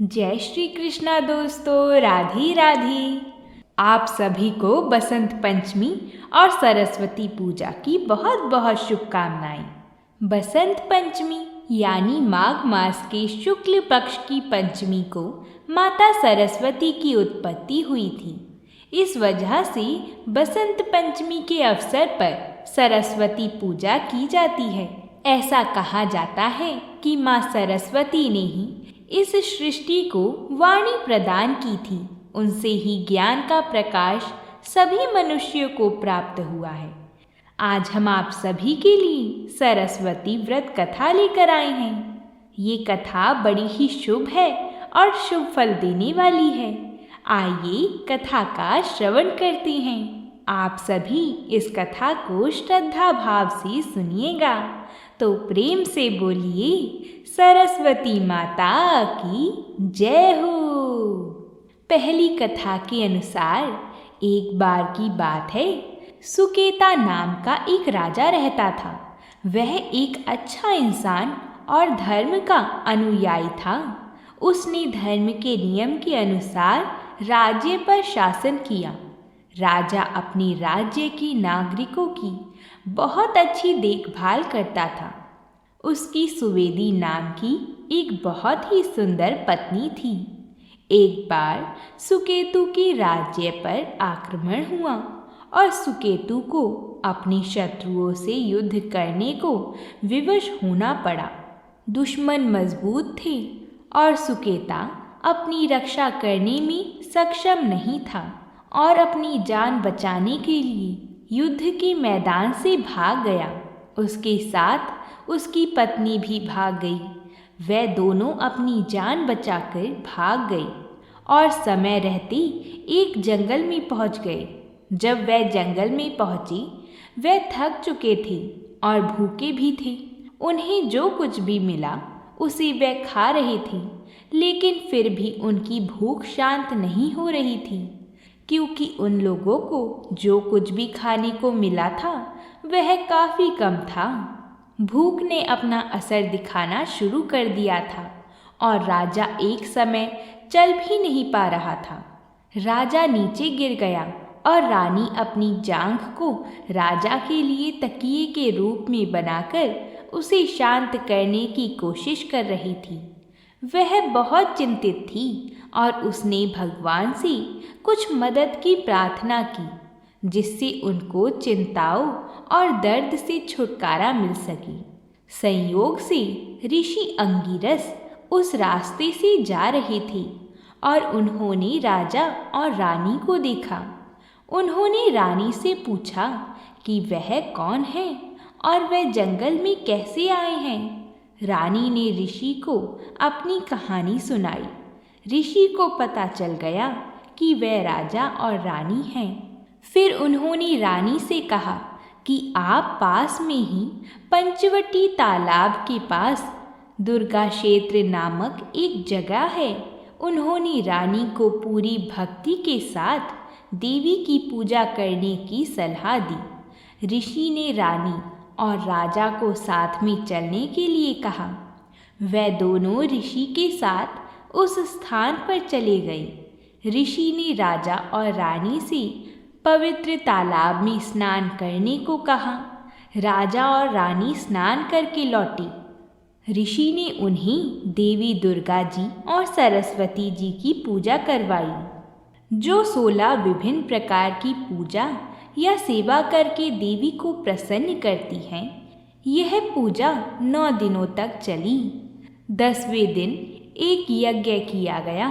जय श्री कृष्णा दोस्तों, राधे राधे। आप सभी को बसंत पंचमी और सरस्वती पूजा की बहुत बहुत शुभकामनाएं। बसंत पंचमी यानी माघ मास के शुक्ल पक्ष की पंचमी को माता सरस्वती की उत्पत्ति हुई थी। इस वजह से बसंत पंचमी के अवसर पर सरस्वती पूजा की जाती है। ऐसा कहा जाता है कि माँ सरस्वती ने ही इस सृष्टि को वाणी प्रदान की थी। उनसे ही ज्ञान का प्रकाश सभी मनुष्यों को प्राप्त हुआ है। आज हम आप सभी के लिए सरस्वती व्रत कथा लेकर आए हैं। ये कथा बड़ी ही शुभ है और शुभ फल देने वाली है। आइए कथा का श्रवण करते हैं। आप सभी इस कथा को श्रद्धा भाव से सुनिएगा। तो प्रेम से बोलिए, सरस्वती माता की जय हो। पहली कथा के अनुसार एक बार की बात है, सुकेता नाम का एक राजा रहता था। वह एक अच्छा इंसान और धर्म का अनुयायी था। उसने धर्म के नियम के अनुसार राज्य पर शासन किया। राजा अपने राज्य के नागरिकों की बहुत अच्छी देखभाल करता था। उसकी सुवेदी नाम की एक बहुत ही सुंदर पत्नी थी। एक बार सुकेतु के राज्य पर आक्रमण हुआ और सुकेतु को अपने शत्रुओं से युद्ध करने को विवश होना पड़ा। दुश्मन मजबूत थे और सुकेता अपनी रक्षा करने में सक्षम नहीं था और अपनी जान बचाने के लिए युद्ध के मैदान से भाग गया। उसके साथ उसकी पत्नी भी भाग गई। वे दोनों अपनी जान बचाकर भाग गए और समय रहते एक जंगल में पहुंच गए। जब वे जंगल में पहुंचे, वे थक चुके थे और भूखे भी थे। उन्हें जो कुछ भी मिला उसे वे खा रहे थे, लेकिन फिर भी उनकी भूख शांत नहीं हो रही थी, क्योंकि उन लोगों को जो कुछ भी खाने को मिला था वह काफ़ी कम था। भूख ने अपना असर दिखाना शुरू कर दिया था और राजा एक समय चल भी नहीं पा रहा था। राजा नीचे गिर गया और रानी अपनी जांघ को राजा के लिए तकिए के रूप में बनाकर उसे शांत करने की कोशिश कर रही थी। वह बहुत चिंतित थी और उसने भगवान से कुछ मदद की प्रार्थना की, जिससे उनको चिंताओं और दर्द से छुटकारा मिल सके। संयोग से ऋषि अंगिरस उस रास्ते से जा रहे थे और उन्होंने राजा और रानी को देखा। उन्होंने रानी से पूछा कि वह कौन है और वह जंगल में कैसे आए हैं। रानी ने ऋषि को अपनी कहानी सुनाई। ऋषि को पता चल गया कि वह राजा और रानी हैं। फिर उन्होंने रानी से कहा कि आप पास में ही पंचवटी तालाब के पास दुर्गा क्षेत्र नामक एक जगह है। उन्होंने रानी को पूरी भक्ति के साथ देवी की पूजा करने की सलाह दी। ऋषि ने रानी और राजा को साथ में चलने के लिए कहा। वे दोनों ऋषि के साथ उस स्थान पर चले गए। ऋषि ने राजा और रानी से पवित्र तालाब में स्नान करने को कहा। राजा और रानी स्नान करके लौटे। ऋषि ने उन्हें देवी दुर्गा जी और सरस्वती जी की पूजा करवाई, जो 16 विभिन्न प्रकार की पूजा या सेवा करके देवी को प्रसन्न करती हैं। यह पूजा 9 दिनों तक चली। 10वें दिन एक यज्ञ किया गया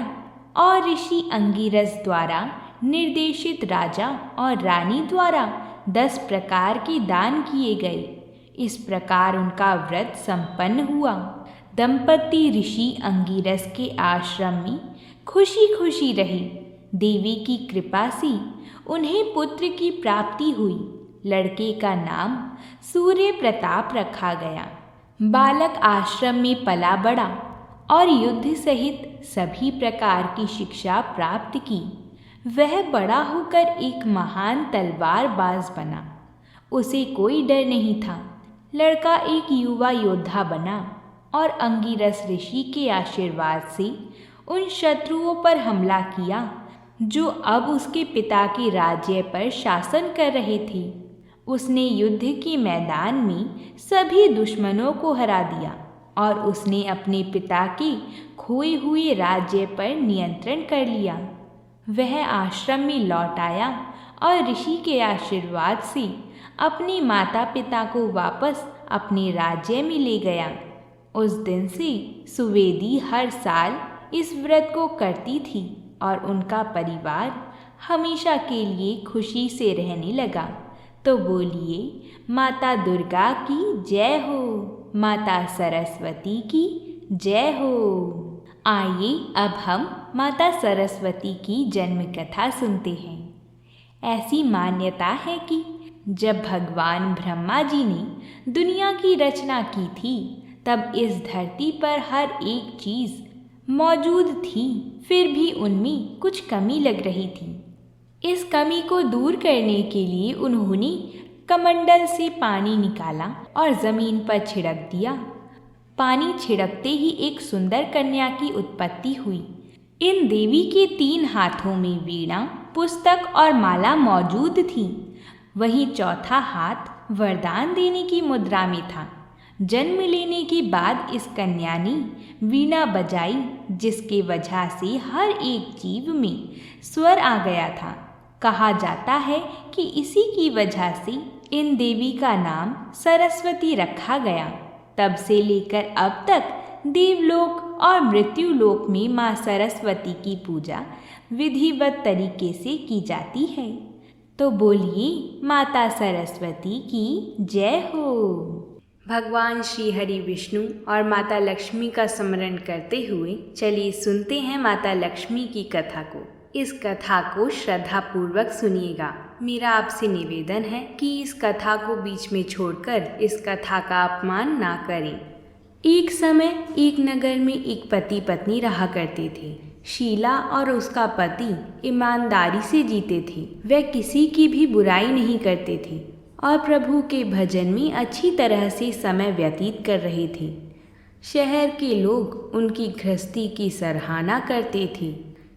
और ऋषि अंगिरस द्वारा निर्देशित राजा और रानी द्वारा 10 प्रकार के दान किए गए। इस प्रकार उनका व्रत संपन्न हुआ। दंपति ऋषि अंगिरस के आश्रम में खुशी खुशी रहे। देवी की कृपा से उन्हें पुत्र की प्राप्ति हुई। लड़के का नाम सूर्य प्रताप रखा गया। बालक आश्रम में पला बढ़ा और युद्ध सहित सभी प्रकार की शिक्षा प्राप्त की। वह बड़ा होकर एक महान तलवारबाज बना। उसे कोई डर नहीं था। लड़का एक युवा योद्धा बना और अंगिरस ऋषि के आशीर्वाद से उन शत्रुओं पर हमला किया जो अब उसके पिता के राज्य पर शासन कर रहे थे। उसने युद्ध के मैदान में सभी दुश्मनों को हरा दिया और उसने अपने पिता के खोए हुए राज्य पर नियंत्रण कर लिया। वह आश्रम में लौट आया और ऋषि के आशीर्वाद से अपने माता पिता को वापस अपने राज्य में ले गया। उस दिन से सुवेदी हर साल इस व्रत को करती थी और उनका परिवार हमेशा के लिए खुशी से रहने लगा। तो बोलिए, माता दुर्गा की जय हो, माता सरस्वती की जय हो। आइए अब हम माता सरस्वती की जन्म कथा सुनते हैं। ऐसी मान्यता है कि जब भगवान ब्रह्मा जी ने दुनिया की रचना की थी तब इस धरती पर हर एक चीज़ मौजूद थी, फिर भी उनमें कुछ कमी लग रही थी। इस कमी को दूर करने के लिए उन्होंने कमंडल से पानी निकाला और ज़मीन पर छिड़क दिया। पानी छिड़कते ही एक सुंदर कन्या की उत्पत्ति हुई। इन देवी के 3 हाथों में वीणा, पुस्तक और माला मौजूद थी। वहीं चौथा हाथ वरदान देने की मुद्रा में था। जन्म लेने के बाद इस कन्या ने वीणा बजाई, जिसके वजह से हर एक जीव में स्वर आ गया था। कहा जाता है कि इसी की वजह से इन देवी का नाम सरस्वती रखा गया। तब से लेकर अब तक देवलोक और मृत्युलोक में माँ सरस्वती की पूजा विधिवत तरीके से की जाती है। तो बोलिए, माता सरस्वती की जय हो। भगवान श्री हरि विष्णु और माता लक्ष्मी का स्मरण करते हुए चलिए सुनते हैं माता लक्ष्मी की कथा को। इस कथा को श्रद्धा पूर्वक सुनिएगा। मेरा आपसे निवेदन है कि इस कथा को बीच में छोड़कर इस कथा का अपमान ना करें। एक समय एक नगर में एक पति पत्नी रहा करते थे। शीला और उसका पति ईमानदारी से जीते थे। वे किसी की भी बुराई नहीं करते थे और प्रभु के भजन में अच्छी तरह से समय व्यतीत कर रहे थे। शहर के लोग उनकी गृहस्थी की सराहना करते थे।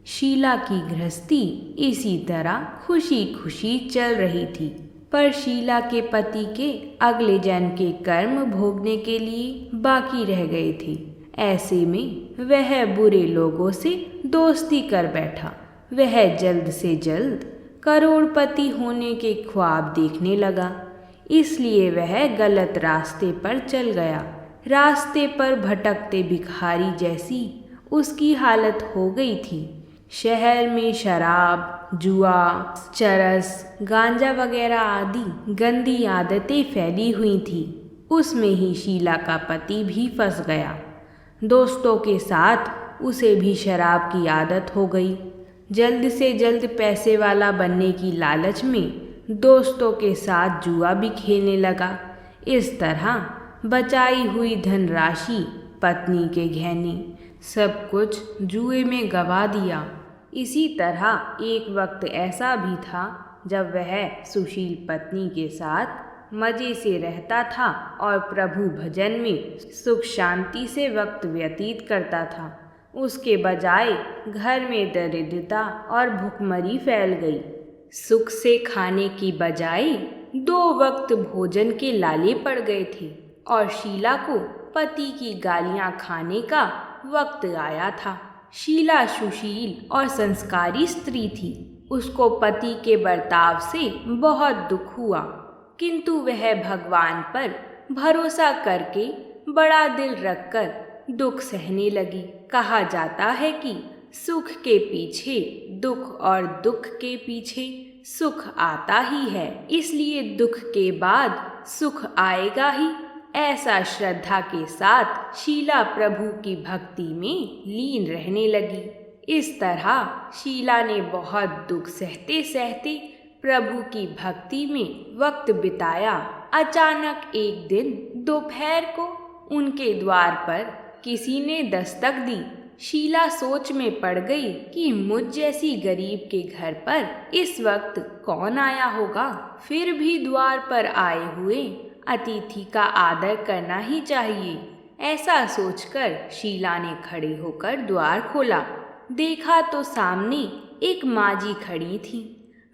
शीला की गृहस्थी इसी तरह खुशी खुशी चल रही थी, पर शीला के पति के अगले जन्म के कर्म भोगने के लिए बाकी रह गए थे। ऐसे में वह बुरे लोगों से दोस्ती कर बैठा। वह जल्द से जल्द करोड़पति होने के ख्वाब देखने लगा, इसलिए वह गलत रास्ते पर चल गया। रास्ते पर भटकते भिखारी जैसी उसकी हालत हो गई थी। शहर में शराब, जुआ, चरस, गांजा वगैरह आदि गंदी आदतें फैली हुई थी। उसमें ही शीला का पति भी फंस गया। दोस्तों के साथ उसे भी शराब की आदत हो गई। जल्द से जल्द पैसे वाला बनने की लालच में दोस्तों के साथ जुआ भी खेलने लगा। इस तरह बचाई हुई धनराशि, पत्नी के गहने, सब कुछ जुए में गवा दिया। इसी तरह एक वक्त ऐसा भी था जब वह सुशील पत्नी के साथ मज़े से रहता था और प्रभु भजन में सुख शांति से वक्त व्यतीत करता था। उसके बजाय घर में दरिद्रता और भुखमरी फैल गई। सुख से खाने की बजाय 2 वक्त भोजन के लाले पड़ गए थे और शीला को पति की गालियां खाने का वक्त आया था। शीला सुशील और संस्कारी स्त्री थी। उसको पति के बर्ताव से बहुत दुख हुआ, किंतु वह भगवान पर भरोसा करके बड़ा दिल रखकर दुख सहने लगी। कहा जाता है कि सुख के पीछे दुख और दुख के पीछे सुख आता ही है, इसलिए दुख के बाद सुख आएगा ही। ऐसा श्रद्धा के साथ शीला प्रभु की भक्ति में लीन रहने लगी। इस तरह शीला ने बहुत दुख सहते सहते प्रभु की भक्ति में वक्त बिताया। अचानक एक दिन दोपहर को उनके द्वार पर किसी ने दस्तक दी। शीला सोच में पड़ गई कि मुझ जैसी गरीब के घर पर इस वक्त कौन आया होगा। फिर भी द्वार पर आए हुए अतिथि का आदर करना ही चाहिए। ऐसा सोचकर शीला ने खड़े होकर द्वार खोला। देखा तो सामने एक माजी खड़ी थी।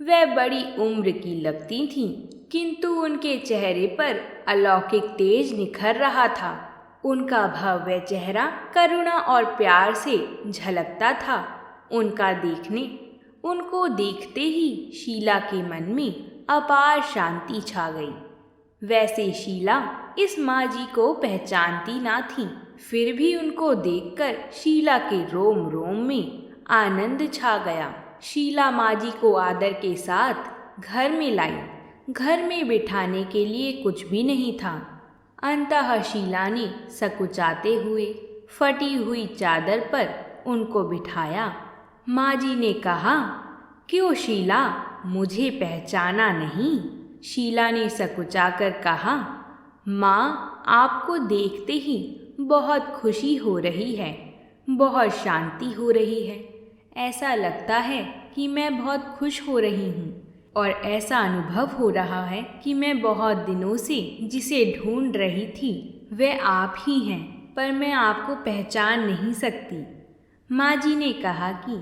वह बड़ी उम्र की लगती थीं, किंतु उनके चेहरे पर अलौकिक तेज निखर रहा था। उनका भव्य चेहरा करुणा और प्यार से झलकता था। उनको देखते ही शीला के मन में अपार शांति छा गई। वैसे शीला इस माजी को पहचानती ना थी, फिर भी उनको देखकर शीला के रोम रोम में आनंद छा गया। शीला माजी को आदर के साथ घर में लाई। घर में बिठाने के लिए कुछ भी नहीं था। अंततः शीला ने सकुचाते हुए फटी हुई चादर पर उनको बिठाया। माजी ने कहा, क्यों शीला, मुझे पहचाना नहीं? शीला ने सकुचाकर कहा, माँ, आपको देखते ही बहुत खुशी हो रही है, बहुत शांति हो रही है। ऐसा लगता है कि मैं बहुत खुश हो रही हूँ और ऐसा अनुभव हो रहा है कि मैं बहुत दिनों से जिसे ढूंढ रही थी वह आप ही हैं, पर मैं आपको पहचान नहीं सकती। माजी ने कहा कि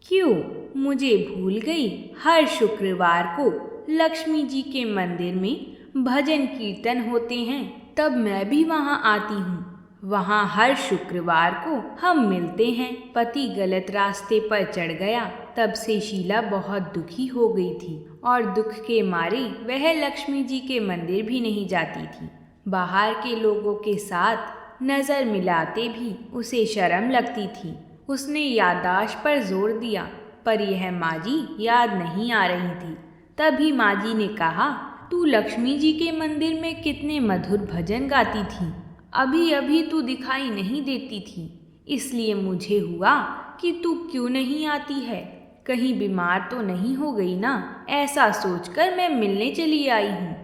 क्यों, मुझे भूल गई? हर शुक्रवार को लक्ष्मी जी के मंदिर में भजन कीर्तन होते हैं, तब मैं भी वहाँ आती हूँ। वहाँ हर शुक्रवार को हम मिलते हैं। पति गलत रास्ते पर चढ़ गया, तब से शीला बहुत दुखी हो गई थी और दुख के मारे वह लक्ष्मी जी के मंदिर भी नहीं जाती थी। बाहर के लोगों के साथ नज़र मिलाते भी उसे शर्म लगती थी। उसने याददाश्त पर जोर दिया, पर यह माजी याद नहीं आ रही थी। तभी माजी ने कहा, तू लक्ष्मी जी के मंदिर में कितने मधुर भजन गाती थी, अभी अभी तू दिखाई नहीं देती थी, इसलिए मुझे हुआ कि तू क्यों नहीं आती है, कहीं बीमार तो नहीं हो गई ना? ऐसा सोचकर मैं मिलने चली आई हूँ।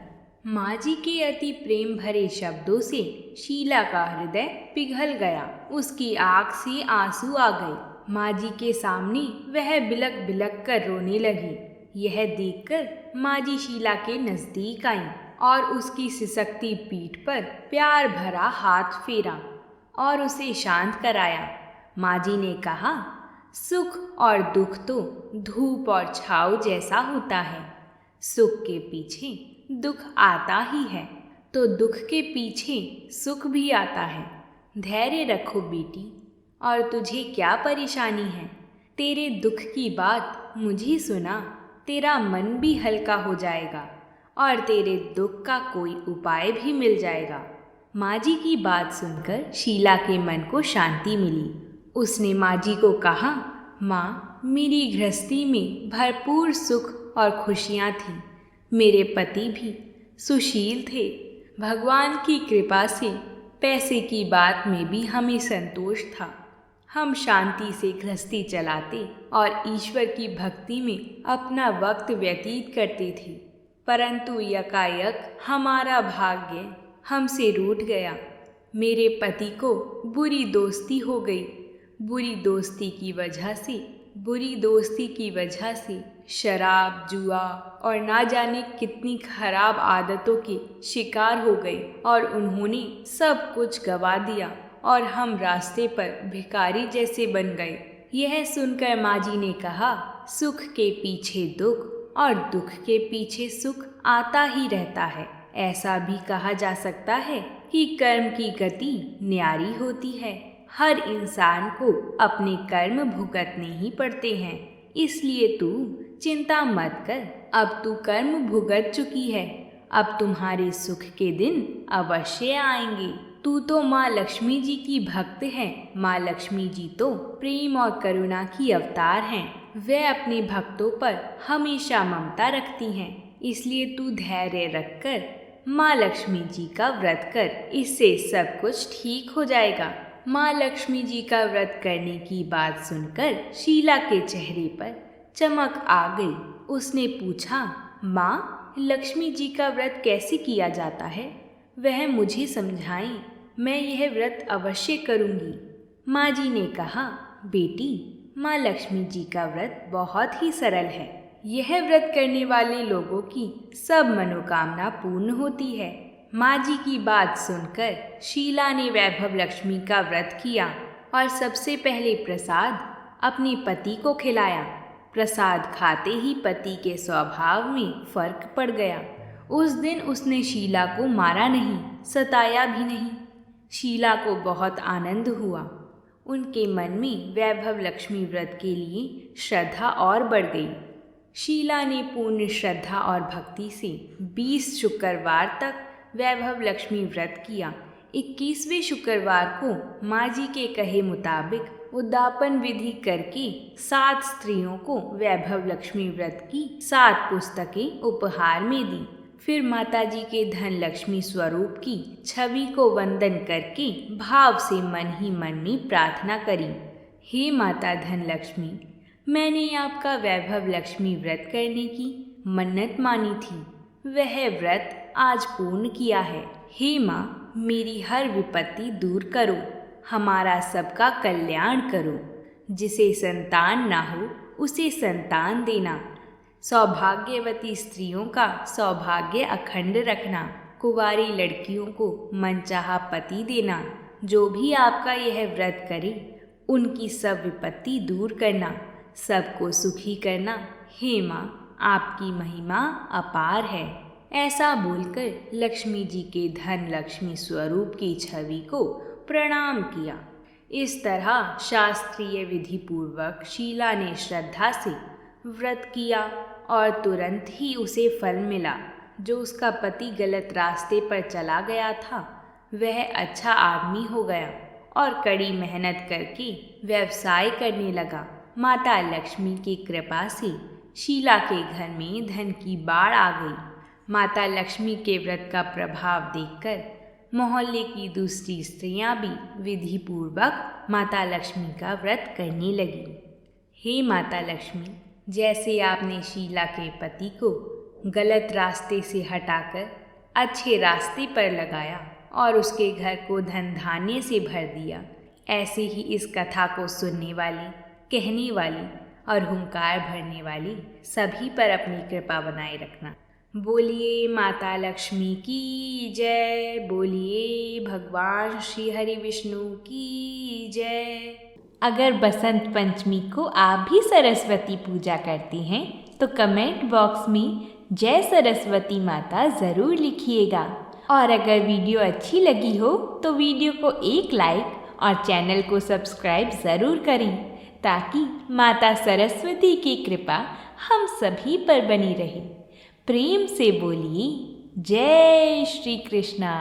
माजी के अति प्रेम भरे शब्दों से शीला का हृदय पिघल गया। उसकी आँख से आंसू आ गए। माजी के सामने वह बिलक बिलक कर रोने लगी। यह देखकर माजी शीला के नजदीक आई और उसकी सिसकती पीठ पर प्यार भरा हाथ फेरा और उसे शांत कराया। माजी ने कहा, सुख और दुख तो धूप और छाँव जैसा होता है। सुख के पीछे दुख आता ही है, तो दुख के पीछे सुख भी आता है। धैर्य रखो बेटी। और तुझे क्या परेशानी है? तेरे दुख की बात मुझे सुना, तेरा मन भी हल्का हो जाएगा और तेरे दुख का कोई उपाय भी मिल जाएगा। माजी की बात सुनकर शीला के मन को शांति मिली। उसने माजी को कहा, माँ, मेरी गृहस्थी में भरपूर सुख और खुशियाँ थीं। मेरे पति भी सुशील थे। भगवान की कृपा से पैसे की बात में भी हमें संतोष था। हम शांति से गृहस्थी चलाते और ईश्वर की भक्ति में अपना वक्त व्यतीत करते थे। परंतु यकायक हमारा भाग्य हमसे रूठ गया। मेरे पति को बुरी दोस्ती हो गई। बुरी दोस्ती की वजह से शराब, जुआ और ना जाने कितनी खराब आदतों के शिकार हो गए और उन्होंने सब कुछ गवा दिया और हम रास्ते पर भिखारी जैसे बन गए। यह सुनकर माजी ने कहा, सुख के पीछे दुख और दुख के पीछे सुख आता ही रहता है। ऐसा भी कहा जा सकता है कि कर्म की गति न्यारी होती है। हर इंसान को अपने कर्म भुगतने ही पड़ते हैं, इसलिए तू चिंता मत कर। अब तू कर्म भुगत चुकी है, अब तुम्हारे सुख के दिन अवश्य आएंगे। तू तो माँ लक्ष्मी जी की भक्त है। माँ लक्ष्मी जी तो प्रेम और करुणा की अवतार हैं। वे अपने भक्तों पर हमेशा ममता रखती हैं, इसलिए तू धैर्य रखकर माँ लक्ष्मी जी का व्रत कर, इससे सब कुछ ठीक हो जाएगा। माँ लक्ष्मी जी का व्रत करने की बात सुनकर शीला के चेहरे पर चमक आ गई। उसने पूछा, माँ, लक्ष्मी जी का व्रत कैसे किया जाता है? वह मुझे समझाएं, मैं यह व्रत अवश्य करूँगी। माँ जी ने कहा, बेटी, माँ लक्ष्मी जी का व्रत बहुत ही सरल है। यह व्रत करने वाले लोगों की सब मनोकामना पूर्ण होती है। माँ जी की बात सुनकर शीला ने वैभव लक्ष्मी का व्रत किया और सबसे पहले प्रसाद अपने पति को खिलाया। प्रसाद खाते ही पति के स्वभाव में फर्क पड़ गया। उस दिन उसने शीला को मारा नहीं, सताया भी नहीं। शीला को बहुत आनंद हुआ। उनके मन में वैभव लक्ष्मी व्रत के लिए श्रद्धा और बढ़ गई। शीला ने पूर्ण श्रद्धा और भक्ति से 20 शुक्रवार तक वैभव लक्ष्मी व्रत किया। 21वें शुक्रवार को माँ जी के कहे मुताबिक उद्यापन विधि करके 7 स्त्रियों को वैभव लक्ष्मी व्रत की 7 पुस्तकें उपहार में दी। फिर माता जी के धन लक्ष्मी स्वरूप की छवि को वंदन करके भाव से मन ही मन में प्रार्थना करी। हे माता धन लक्ष्मी, मैंने आपका वैभव लक्ष्मी व्रत करने की मन्नत मानी थी, वह व्रत आज पूर्ण किया है। हे माँ, मेरी हर विपत्ति दूर करो, हमारा सबका कल्याण करो। जिसे संतान ना हो उसे संतान देना, सौभाग्यवती स्त्रियों का सौभाग्य अखंड रखना, कुंवारी लड़कियों को मनचाहा पति देना। जो भी आपका यह व्रत करे उनकी सब विपत्ति दूर करना, सबको सुखी करना। हे माँ, आपकी महिमा अपार है। ऐसा बोलकर लक्ष्मी जी के धन लक्ष्मी स्वरूप की छवि को प्रणाम किया। इस तरह शास्त्रीय विधि पूर्वक शीला ने श्रद्धा से व्रत किया और तुरंत ही उसे फल मिला। जो उसका पति गलत रास्ते पर चला गया था वह अच्छा आदमी हो गया और कड़ी मेहनत करके व्यवसाय करने लगा। माता लक्ष्मी की कृपा से शीला के घर में धन की बाढ़ आ गई। माता लक्ष्मी के व्रत का प्रभाव देखकर मोहल्ले की दूसरी स्त्रियां भी विधि पूर्वक माता लक्ष्मी का व्रत करने लगी। हे माता लक्ष्मी, जैसे आपने शीला के पति को गलत रास्ते से हटाकर अच्छे रास्ते पर लगाया और उसके घर को धन धान्य से भर दिया, ऐसे ही इस कथा को सुनने वाली, कहने वाली और हुंकार भरने वाली सभी पर अपनी कृपा बनाए रखना। बोलिए माता लक्ष्मी की जय, बोलिए भगवान श्री हरि विष्णु की जय। अगर बसंत पंचमी को आप भी सरस्वती पूजा करते हैं तो कमेंट बॉक्स में जय सरस्वती माता ज़रूर लिखिएगा। और अगर वीडियो अच्छी लगी हो तो वीडियो को एक लाइक और चैनल को सब्सक्राइब ज़रूर करें, ताकि माता सरस्वती की कृपा हम सभी पर बनी रहे। प्रेम से बोलिए जय श्री कृष्णा।